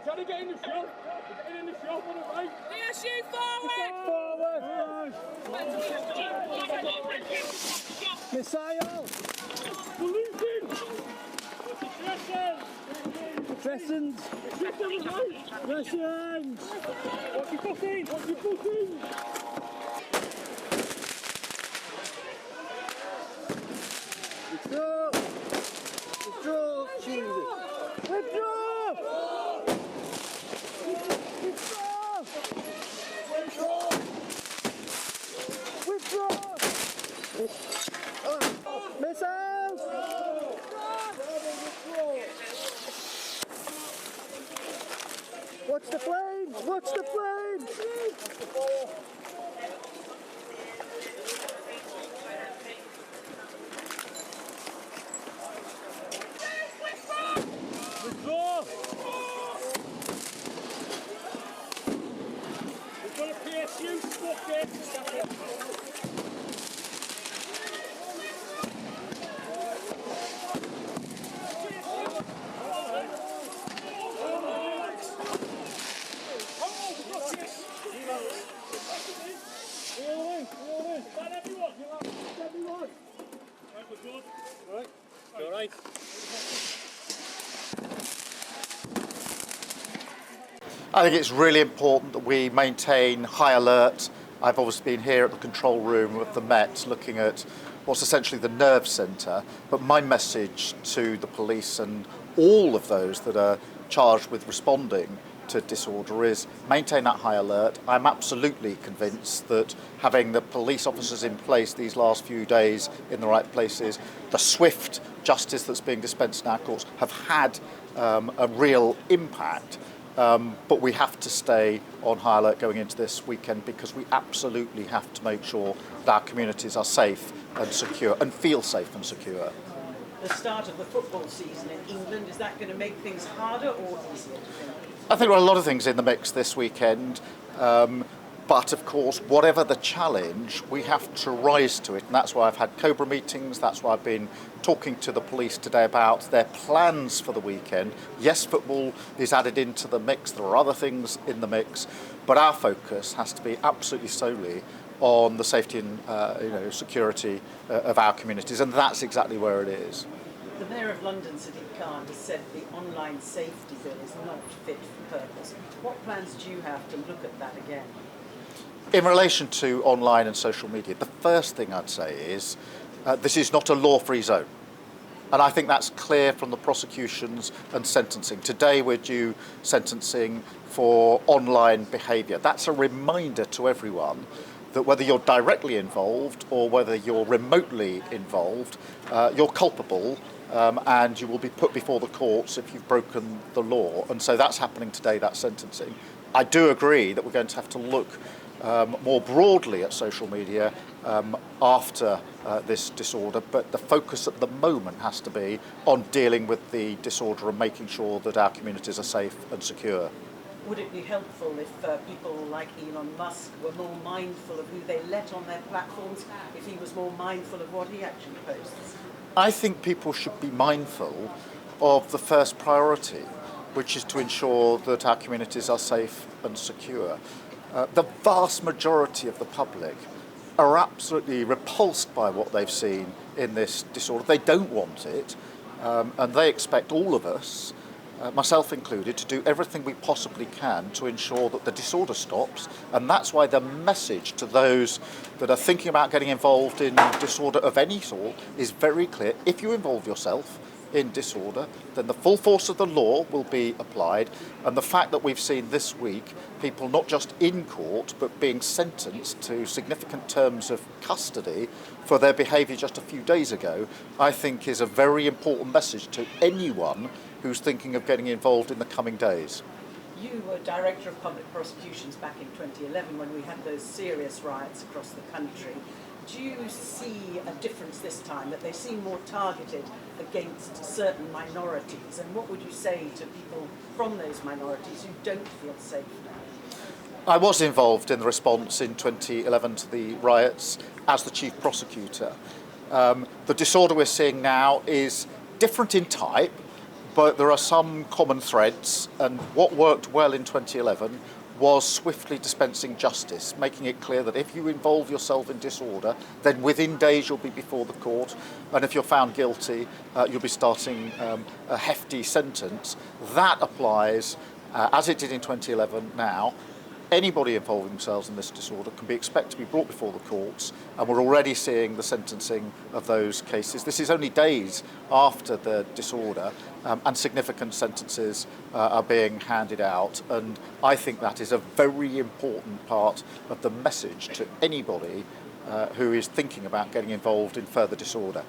Trying to get in the shop. Get in the shop on the right. DSU forward! Missile! Saluting! Crescent! Russians! Watch your footing! Watch your footing! Withdraw! Withdraw! Jesus! Withdraw! Withdraw! Missiles! Watch the flames! Watch the flames! Withdraw! We've got a PSU spot there. All right. I think it's really important that we maintain high alert. I've obviously been here at the control room of the Met looking at what's essentially the nerve centre, but my message to the police and all of those that are charged with responding to disorder is maintain that high alert. I'm absolutely convinced that having the police officers in place these last few days in the right places, the swift justice that's being dispensed in our courts have had a real impact. But we have to stay on high alert going into this weekend because we absolutely have to make sure that our communities are safe and secure and feel safe and secure. The start of the football season in England, is that going to make things harder or easier? I think there are a lot of things in the mix this weekend, but of course, whatever the challenge, we have to rise to it. And that's why I've had COBRA meetings, that's why I've been talking to the police today about their plans for the weekend. Yes, football is added into the mix, there are other things in the mix, but our focus has to be absolutely solely on the safety and security of our communities, and that's exactly where it is. The Mayor of London, Sadiq Khan, has said the online safety bill is not fit for purpose. What plans do you have to look at that again? In relation to online and social media, the first thing I'd say is this is not a law-free zone. And I think that's clear from the prosecutions and sentencing. Today we're due sentencing for online behaviour. That's a reminder to everyone that whether you're directly involved or whether you're remotely involved, you're culpable and you will be put before the courts if you've broken the law. And so that's happening today, that sentencing. I do agree that we're going to have to look more broadly at social media after this disorder, but the focus at the moment has to be on dealing with the disorder and making sure that our communities are safe and secure. Would it be helpful if people like Elon Musk were more mindful of who they let on their platforms, if he was more mindful of what he actually posts? I think people should be mindful of the first priority, which is to ensure that our communities are safe and secure. The vast majority of the public are absolutely repulsed by what they've seen in this disorder. They don't want it, and they expect all of us, myself included, to do everything we possibly can to ensure that the disorder stops. And that's why the message to those that are thinking about getting involved in disorder of any sort is very clear. If you involve yourself in disorder, then the full force of the law will be applied. And the fact that we've seen this week people not just in court but being sentenced to significant terms of custody for their behaviour just a few days ago, I think is a very important message to anyone who's thinking of getting involved in the coming days. You were Director of Public Prosecutions back in 2011 when we had those serious riots across the country. Do you see a difference this time, that they seem more targeted against certain minorities? And what would you say to people from those minorities who don't feel safe now? I was involved in the response in 2011 to the riots as the Chief Prosecutor. The disorder we're seeing now is different in type, but there are some common threads, and what worked well in 2011 was swiftly dispensing justice, making it clear that if you involve yourself in disorder, then within days you'll be before the court, and if you're found guilty, you'll be starting a hefty sentence. That applies, as it did in 2011 now. Anybody involving themselves in this disorder can be expected to be brought before the courts, and we're already seeing the sentencing of those cases. This is only days after the disorder, and significant sentences are being handed out, and I think that is a very important part of the message to anybody who is thinking about getting involved in further disorder.